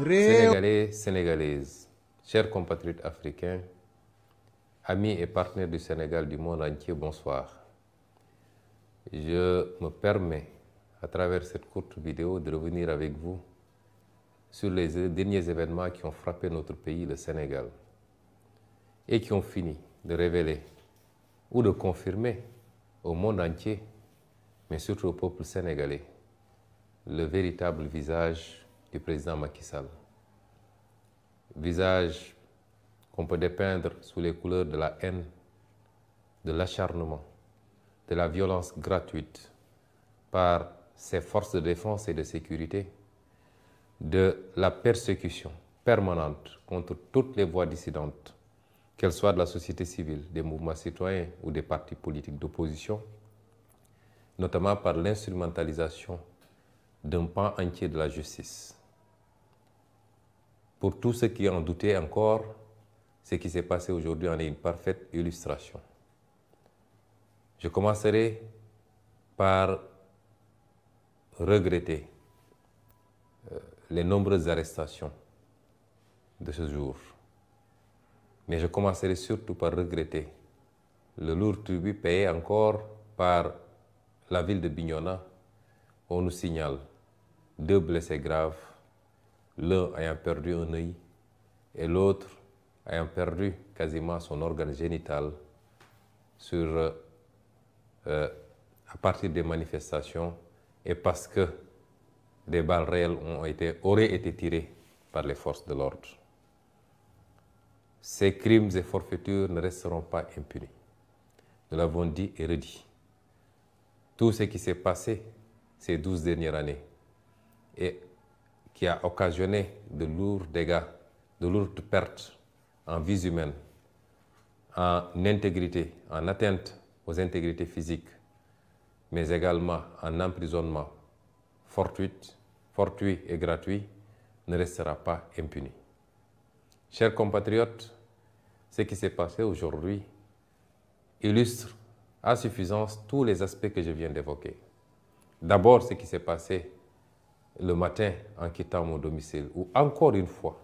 Sénégalais, Sénégalaises, chers compatriotes africains, amis et partenaires du Sénégal, du monde entier, bonsoir. Je me permets, à travers cette courte vidéo, de revenir avec vous sur les derniers événements qui ont frappé notre pays, le Sénégal, et qui ont fini de révéler ou de confirmer au monde entier, mais surtout au peuple sénégalais, le véritable visage du président Macky Sall. Visage qu'on peut dépeindre sous les couleurs de la haine, de l'acharnement, de la violence gratuite par ses forces de défense et de sécurité, de la persécution permanente contre toutes les voix dissidentes, qu'elles soient de la société civile, des mouvements citoyens ou des partis politiques d'opposition, notamment par l'instrumentalisation d'un pan entier de la justice. Pour tous ceux qui en doutaient encore, ce qui s'est passé aujourd'hui en est une parfaite illustration. Je commencerai par regretter les nombreuses arrestations de ce jour. Mais je commencerai surtout par regretter le lourd tribut payé encore par la ville de Bignona. On nous signale 2 blessés graves, l'un ayant perdu un œil et l'autre ayant perdu quasiment son organe génital à partir des manifestations et parce que des balles réelles auraient été tirées par les forces de l'ordre. Ces crimes et forfaitures ne resteront pas impunis. Nous l'avons dit et redit. Tout ce qui s'est passé ces 12 dernières années et qui a occasionné de lourds dégâts, de lourdes pertes en vies humaines, en intégrité, en atteinte aux intégrités physiques, mais également en emprisonnement fortuit et gratuit, ne restera pas impuni. Chers compatriotes, ce qui s'est passé aujourd'hui illustre à suffisance tous les aspects que je viens d'évoquer. D'abord, ce qui s'est passé le matin en quittant mon domicile, où encore une fois,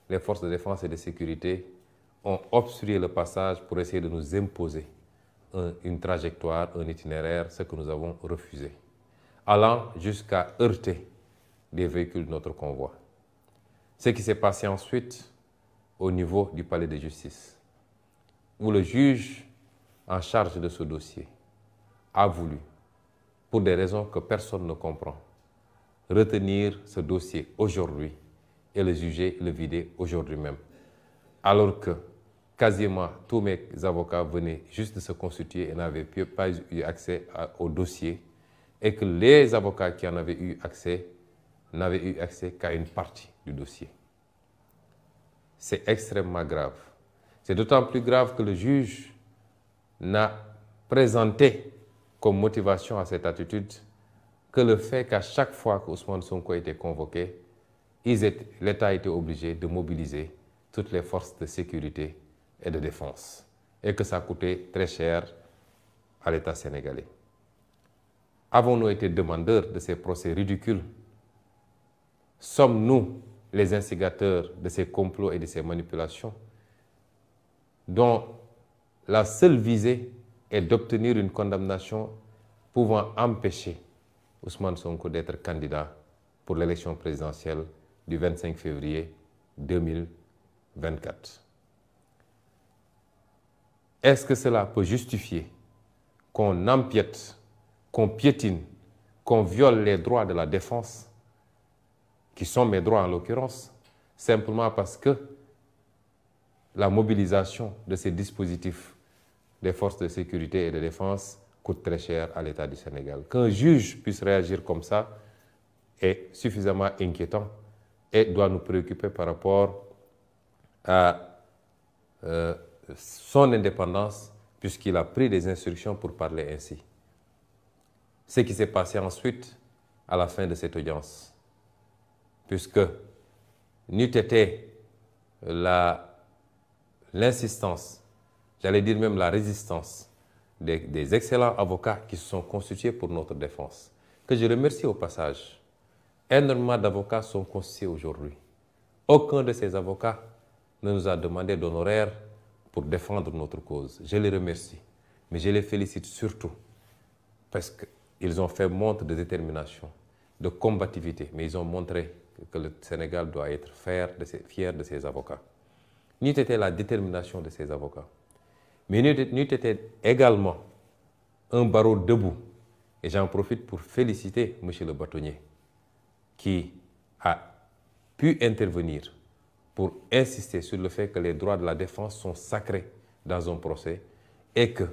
les forces de défense et de sécurité ont obstrué le passage pour essayer de nous imposer une trajectoire, un itinéraire, ce que nous avons refusé, allant jusqu'à heurter des véhicules de notre convoi. Ce qui s'est passé ensuite au niveau du palais de justice, où le juge en charge de ce dossier a voulu, pour des raisons que personne ne comprend, retenir ce dossier aujourd'hui et le juger, le vider aujourd'hui même. Alors que quasiment tous mes avocats venaient juste de se constituer et n'avaient pas eu accès au dossier et que les avocats qui en avaient eu accès n'avaient eu accès qu'à une partie du dossier. C'est extrêmement grave. C'est d'autant plus grave que le juge n'a présenté comme motivation à cette attitude que le fait qu'à chaque fois qu'Ousmane Sonko était convoqué, l'État a été obligé de mobiliser toutes les forces de sécurité et de défense, et que ça a coûté très cher à l'État sénégalais. Avons-nous été demandeurs de ces procès ridicules? Sommes-nous les instigateurs de ces complots et de ces manipulations dont la seule visée est d'obtenir une condamnation pouvant empêcher Ousmane Sonko d'être candidat pour l'élection présidentielle du 25 février 2024. Est-ce que cela peut justifier qu'on empiète, qu'on piétine, qu'on viole les droits de la défense, qui sont mes droits en l'occurrence, simplement parce que la mobilisation de ces dispositifs des forces de sécurité et de défense coûte très cher à l'État du Sénégal? Qu'un juge puisse réagir comme ça est suffisamment inquiétant et doit nous préoccuper par rapport à son indépendance, puisqu'il a pris des instructions pour parler ainsi. Ce qui s'est passé ensuite à la fin de cette audience, puisque n'eût été l'insistance, j'allais dire même la résistance des excellents avocats qui se sont constitués pour notre défense, que je remercie au passage. Énormément d'avocats sont constitués aujourd'hui Aucun de ces avocats ne nous a demandé d'honoraires pour défendre notre cause. Je les remercie, mais je les félicite surtout parce qu'ils ont fait montre de détermination, de combativité, mais ils ont montré que le Sénégal doit être fier de ses avocats. N'eût été la détermination de ces avocats, mais n'eût été également un barreau debout. Et j'en profite pour féliciter M. le bâtonnier qui a pu intervenir pour insister sur le fait que les droits de la défense sont sacrés dans un procès et que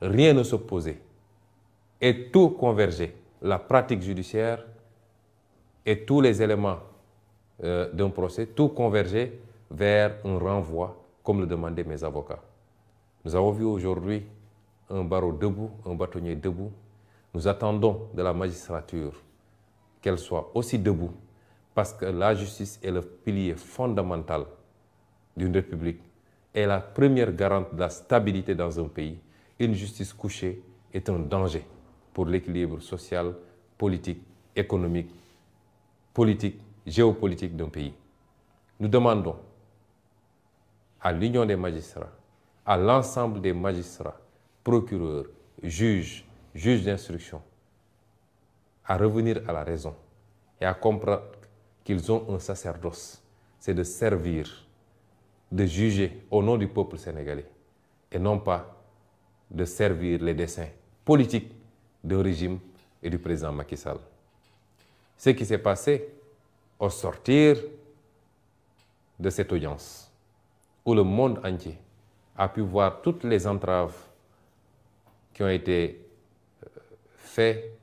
rien ne s'opposait et tout convergeait, la pratique judiciaire et tous les éléments d'un procès, tout convergeait vers un renvoi comme le demandaient mes avocats. Nous avons vu aujourd'hui un barreau debout, un bâtonnier debout. Nous attendons de la magistrature qu'elle soit aussi debout parce que la justice est le pilier fondamental d'une république et la première garante de la stabilité dans un pays. Une justice couchée est un danger pour l'équilibre social, politique, économique, politique, géopolitique d'un pays. Nous demandons à l'Union des magistrats, à l'ensemble des magistrats, procureurs, juges d'instruction, à revenir à la raison et à comprendre qu'ils ont un sacerdoce, c'est de servir, de juger au nom du peuple sénégalais et non pas de servir les desseins politiques du régime et du président Macky Sall. Ce qui s'est passé au sortir de cette audience, où le monde entier a pu voir toutes les entraves qui ont été faites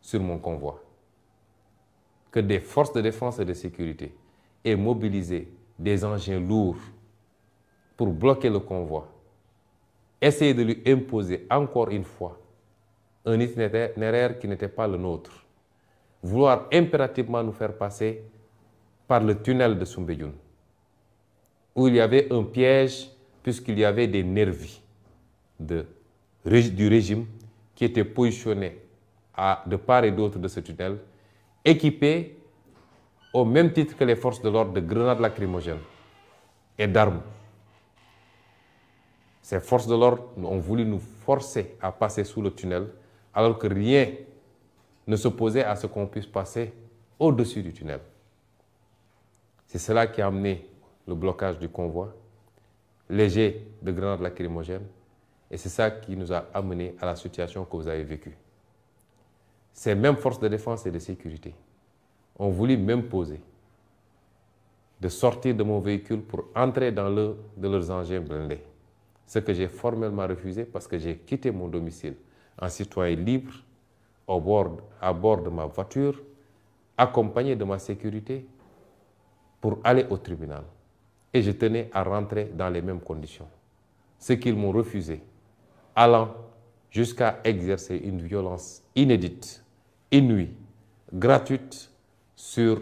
sur mon convoi, que des forces de défense et de sécurité aient mobilisé des engins lourds pour bloquer le convoi, essayer de lui imposer encore une fois un itinéraire qui n'était pas le nôtre, vouloir impérativement nous faire passer par le tunnel de Soumbédioune, où il y avait un piège puisqu'il y avait des nervis du régime qui étaient positionnés de part et d'autre de ce tunnel, équipés au même titre que les forces de l'ordre de grenades lacrymogènes et d'armes. Ces forces de l'ordre ont voulu nous forcer à passer sous le tunnel alors que rien ne s'opposait à ce qu'on puisse passer au-dessus du tunnel. C'est cela qui a amené le blocage du convoi, léger de grenades lacrymogènes, et c'est ça qui nous a amené à la situation que vous avez vécue. Ces mêmes forces de défense et de sécurité ont voulu m'imposer de sortir de mon véhicule pour entrer dans l'un de leurs engins blindés. Ce que j'ai formellement refusé parce que j'ai quitté mon domicile en citoyen libre à bord de ma voiture, accompagné de ma sécurité pour aller au tribunal. Et je tenais à rentrer dans les mêmes conditions. Ce qu'ils m'ont refusé, allant jusqu'à exercer une violence inédite, inouïe, gratuite sur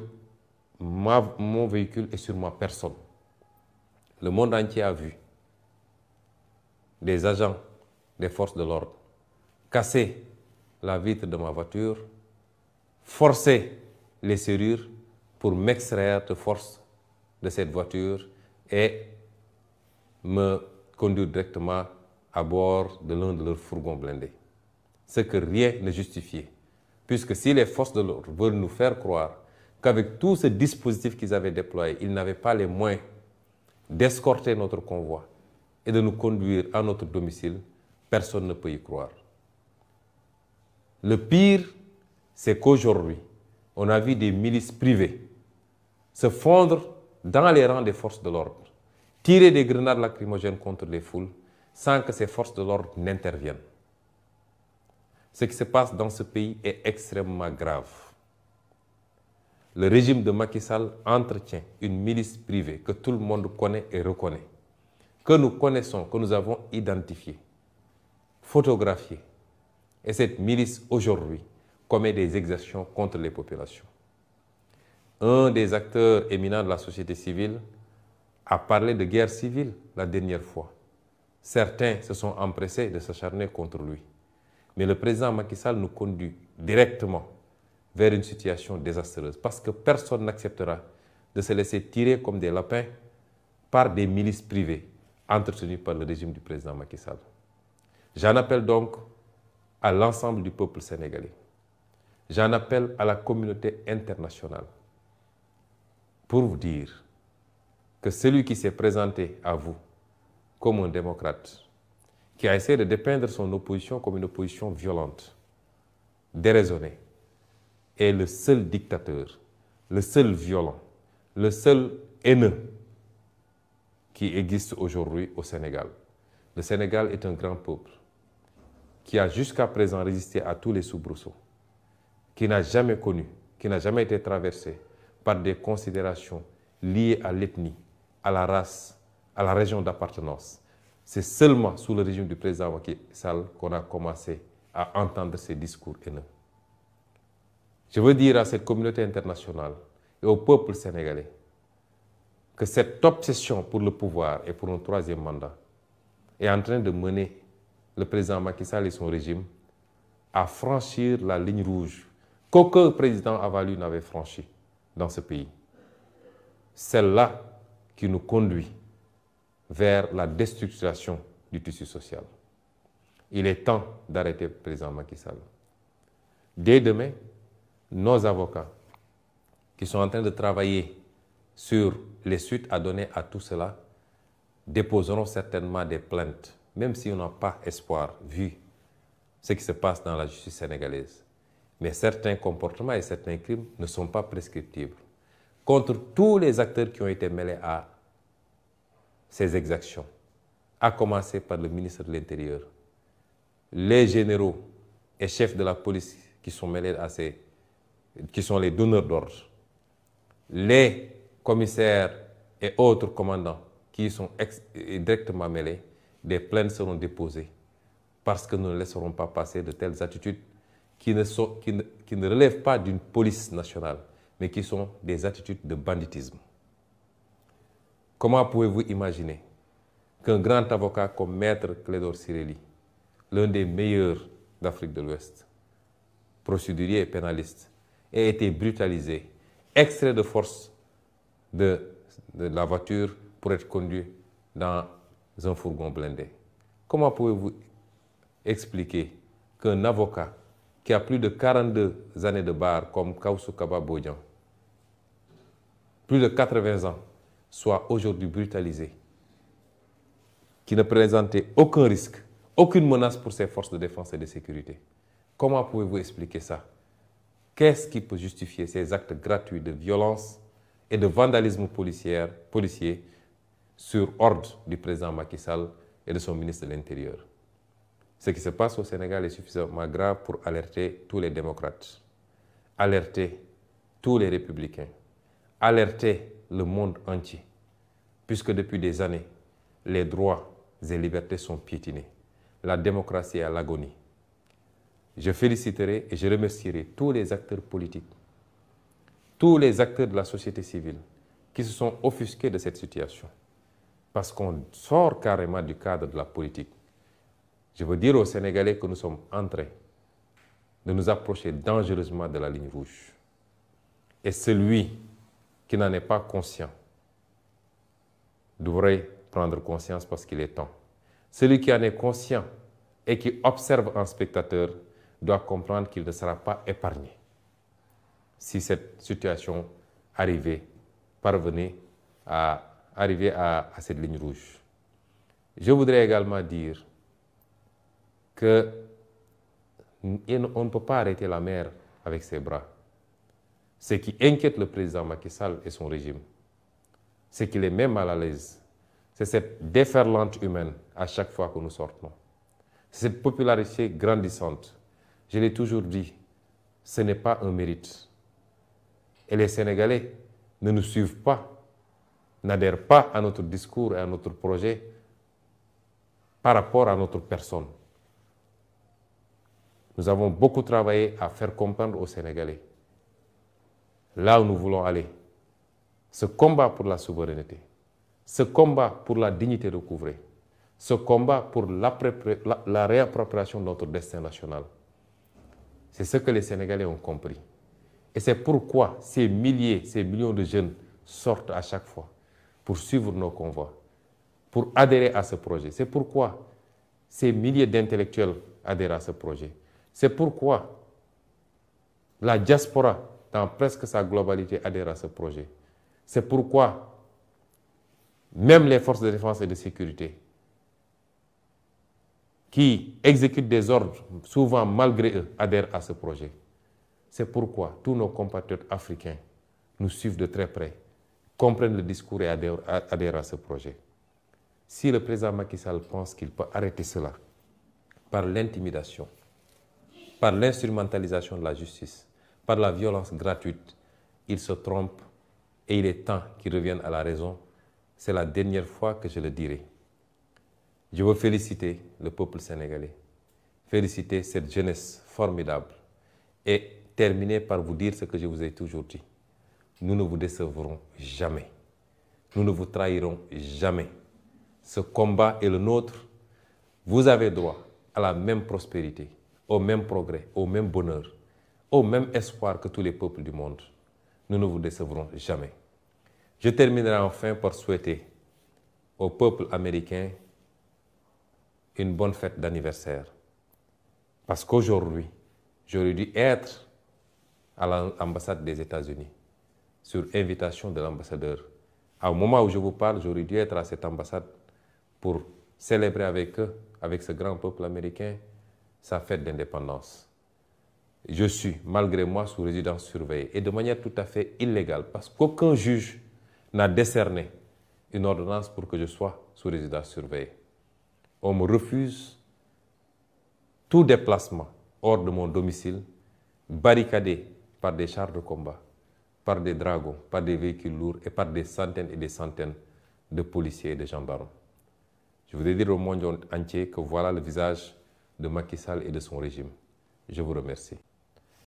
mon véhicule et sur ma personne. Le monde entier a vu des agents des forces de l'ordre casser la vitre de ma voiture, forcer les serrures pour m'extraire de force de cette voiture et me conduire directement à bord de l'un de leurs fourgons blindés. Ce que rien ne justifiait. Puisque si les forces de l'ordre veulent nous faire croire qu'avec tout ce dispositif qu'ils avaient déployé, ils n'avaient pas les moyens d'escorter notre convoi et de nous conduire à notre domicile, personne ne peut y croire. Le pire, c'est qu'aujourd'hui, on a vu des milices privées se fondre dans les rangs des forces de l'ordre, tirer des grenades lacrymogènes contre les foules sans que ces forces de l'ordre n'interviennent. Ce qui se passe dans ce pays est extrêmement grave. Le régime de Macky Sall entretient une milice privée que tout le monde connaît et reconnaît, que nous connaissons, que nous avons identifiée, photographiée. Et cette milice, aujourd'hui, commet des exactions contre les populations. Un des acteurs éminents de la société civile a parlé de guerre civile la dernière fois. Certains se sont empressés de s'acharner contre lui. Mais le président Macky Sall nous conduit directement vers une situation désastreuse. Parce que personne n'acceptera de se laisser tirer comme des lapins par des milices privées entretenues par le régime du président Macky Sall. J'en appelle donc à l'ensemble du peuple sénégalais. J'en appelle à la communauté internationale pour vous dire que celui qui s'est présenté à vous comme un démocrate, qui a essayé de dépeindre son opposition comme une opposition violente, déraisonnée, est le seul dictateur, le seul violent, le seul haineux qui existe aujourd'hui au Sénégal. Le Sénégal est un grand peuple qui a jusqu'à présent résisté à tous les soubresauts, qui n'a jamais connu, qui n'a jamais été traversé par des considérations liées à l'ethnie, à la race, à la région d'appartenance. C'est seulement sous le régime du président Macky Sall qu'on a commencé à entendre ces discours haineux. Je veux dire à cette communauté internationale et au peuple sénégalais que cette obsession pour le pouvoir et pour un troisième mandat est en train de mener le président Macky Sall et son régime à franchir la ligne rouge qu'aucun président avalu n'avait franchie dans ce pays. Celle-là qui nous conduit vers la déstructuration du tissu social. Il est temps d'arrêter le président Macky Sall. Dès demain, nos avocats qui sont en train de travailler sur les suites à donner à tout cela déposeront certainement des plaintes, même si on n'a pas espoir, vu ce qui se passe dans la justice sénégalaise. Mais certains comportements et certains crimes ne sont pas prescriptibles. Contre tous les acteurs qui ont été mêlés à ces exactions, à commencer par le ministre de l'Intérieur, les généraux et chefs de la police qui sont mêlés à qui sont les donneurs d'ordre, les commissaires et autres commandants qui y sont directement mêlés, des plaintes seront déposées parce que nous ne laisserons pas passer de telles attitudes qui ne relèvent pas d'une police nationale, mais qui sont des attitudes de banditisme. Comment pouvez-vous imaginer qu'un grand avocat comme Maître Clédor Ciré Ly, l'un des meilleurs d'Afrique de l'Ouest, procédurier et pénaliste, ait été brutalisé, extrait de force de la voiture pour être conduit dans un fourgon blindé? Comment pouvez-vous expliquer qu'un avocat qui a plus de 42 années de barre comme Kawsu Kaba Bodian, plus de 80 ans, soit aujourd'hui brutalisé, qui ne présentait aucun risque, aucune menace pour ses forces de défense et de sécurité? Comment pouvez-vous expliquer ça? Qu'est-ce qui peut justifier ces actes gratuits de violence et de vandalisme policier sur ordre du président Macky Sall et de son ministre de l'Intérieur? Ce qui se passe au Sénégal est suffisamment grave pour alerter tous les démocrates, alerter tous les républicains, alerter le monde entier, puisque depuis des années, les droits et libertés sont piétinés. La démocratie est à l'agonie. Je féliciterai et je remercierai tous les acteurs politiques, tous les acteurs de la société civile qui se sont offusqués de cette situation, parce qu'on sort carrément du cadre de la politique. Je veux dire aux Sénégalais que nous sommes en train de nous approcher dangereusement de la ligne rouge. Et celui qui n'en est pas conscient devrait prendre conscience parce qu'il est temps. Celui qui en est conscient et qui observe en spectateur doit comprendre qu'il ne sera pas épargné si cette situation parvenait à arriver à cette ligne rouge. Je voudrais également dire qu'on ne peut pas arrêter la mer avec ses bras. Ce qui inquiète le président Macky Sall et son régime, c'est qu'il est même mal à l'aise. C'est cette déferlante humaine à chaque fois que nous sortons. C'est cette popularité grandissante. Je l'ai toujours dit, ce n'est pas un mérite. Et les Sénégalais ne nous suivent pas, n'adhèrent pas à notre discours et à notre projet par rapport à notre personne. Nous avons beaucoup travaillé à faire comprendre aux Sénégalais là où nous voulons aller. Ce combat pour la souveraineté, ce combat pour la dignité recouvrée, ce combat pour la réappropriation de notre destin national, c'est ce que les Sénégalais ont compris. Et c'est pourquoi ces milliers, ces millions de jeunes sortent à chaque fois pour suivre nos convois, pour adhérer à ce projet. C'est pourquoi ces milliers d'intellectuels adhèrent à ce projet. C'est pourquoi la diaspora, dans presque sa globalité, adhère à ce projet. C'est pourquoi même les forces de défense et de sécurité, qui exécutent des ordres, souvent malgré eux, adhèrent à ce projet. C'est pourquoi tous nos compatriotes africains nous suivent de très près, comprennent le discours et adhèrent à ce projet. Si le président Macky Sall pense qu'il peut arrêter cela par l'intimidation, par l'instrumentalisation de la justice, par la violence gratuite, il se trompe et il est temps qu'il revienne à la raison. C'est la dernière fois que je le dirai. Je veux féliciter le peuple sénégalais, féliciter cette jeunesse formidable et terminer par vous dire ce que je vous ai toujours dit. Nous ne vous décevrons jamais. Nous ne vous trahirons jamais. Ce combat est le nôtre. Vous avez droit à la même prospérité, au même progrès, au même bonheur, au même espoir que tous les peuples du monde. Nous ne vous décevrons jamais. Je terminerai enfin par souhaiter au peuple américain une bonne fête d'anniversaire. Parce qu'aujourd'hui, j'aurais dû être à l'ambassade des États-Unis, sur invitation de l'ambassadeur. Au moment où je vous parle, j'aurais dû être à cette ambassade pour célébrer avec eux, avec ce grand peuple américain, sa fête d'indépendance. Je suis, malgré moi, sous résidence surveillée et de manière tout à fait illégale, parce qu'aucun juge n'a décerné une ordonnance pour que je sois sous résidence surveillée. On me refuse tout déplacement hors de mon domicile, barricadé par des chars de combat, par des dragons, par des véhicules lourds et par des centaines et des centaines de policiers et de gendarmes. Je voudrais dire au monde entier que voilà le visage de Macky Sall et de son régime. Je vous remercie.